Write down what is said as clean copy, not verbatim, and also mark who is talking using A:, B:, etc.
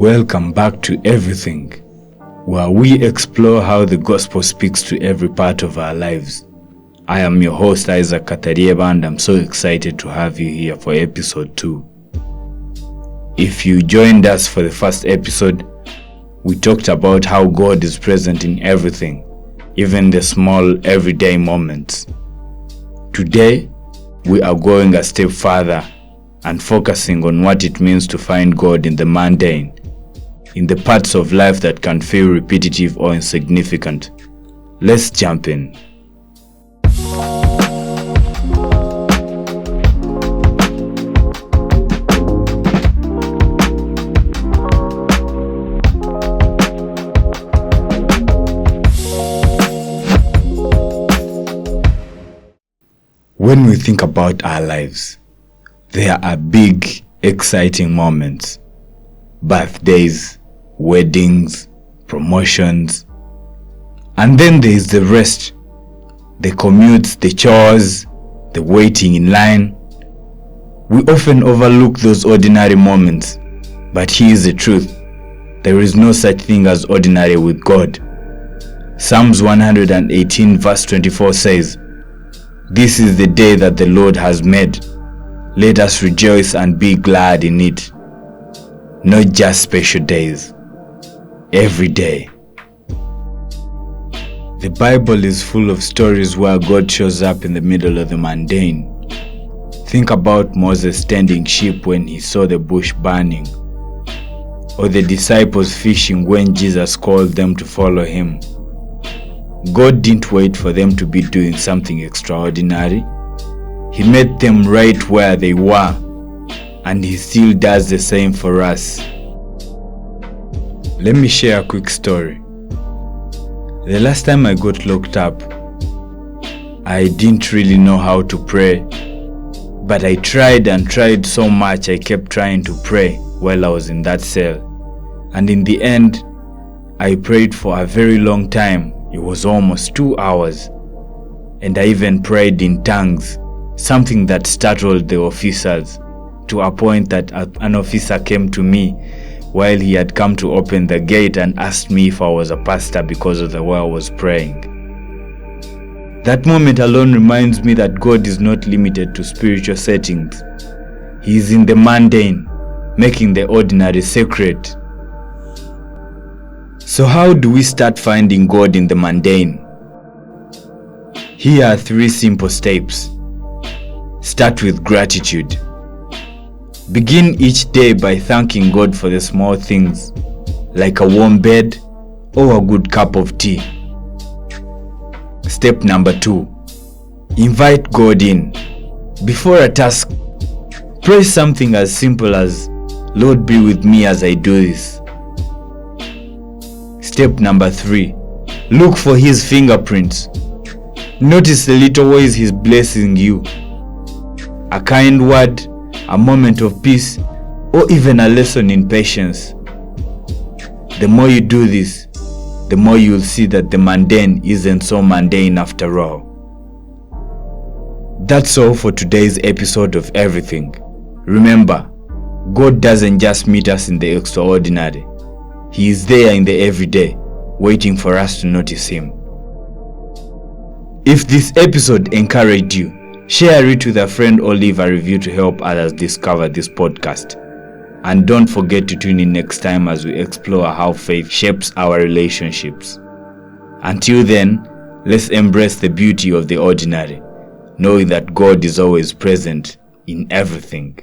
A: Welcome back to Everything, where we explore how the gospel speaks to every part of our lives. I am your host, Isaac Katarieba, and I'm so excited to have you here for episode 2. If you joined us for the first episode, we talked about how God is present in everything, even the small everyday moments. Today, we are going a step further and focusing on what it means to find God in the mundane, in the parts of life that can feel repetitive or insignificant. Let's jump in. When we think about our lives, there are big, exciting moments. Birthdays, weddings, promotions. And then there is the rest. The commutes, the chores, the waiting in line. We often overlook those ordinary moments. But here's the truth. There is no such thing as ordinary with God. Psalms 118 verse 24 says, "This is the day that the Lord has made. Let us rejoice and be glad in it." Not just special days. Every day. The Bible is full of stories where God shows up in the middle of the mundane. Think about Moses tending sheep when he saw the bush burning, or the disciples fishing when Jesus called them to follow him. God didn't wait for them to be doing something extraordinary. He met them right where they were, and he still does the same for us. Let me share a quick story. The last time I got locked up, I didn't really know how to pray, but I tried and tried so much. I kept trying to pray while I was in that cell, and in the end, I prayed for a very long time. It was almost 2 hours, and I even prayed in tongues, something that startled the officers, to a point that an officer came to me while he had come to open the gate and asked me if I was a pastor because of the way I was praying. That moment alone reminds me that God is not limited to spiritual settings. He is in the mundane, making the ordinary sacred. So how do we start finding God in the mundane? Here are 3 simple steps. Start with gratitude. Begin each day by thanking God for the small things, like a warm bed or a good cup of tea. Step number 2. Invite God in. Before a task, pray something as simple as, "Lord, be with me as I do this." Step number 3. Look for His fingerprints. Notice the little ways He's blessing you. A kind word, a moment of peace, or even a lesson in patience. The more you do this, the more you'll see that the mundane isn't so mundane after all. That's all for today's episode of Everything. Remember, God doesn't just meet us in the extraordinary. He is there in the everyday, waiting for us to notice Him. If this episode encouraged you, share it with a friend or leave a review to help others discover this podcast. And don't forget to tune in next time as we explore how faith shapes our relationships. Until then, let's embrace the beauty of the ordinary, knowing that God is always present in everything.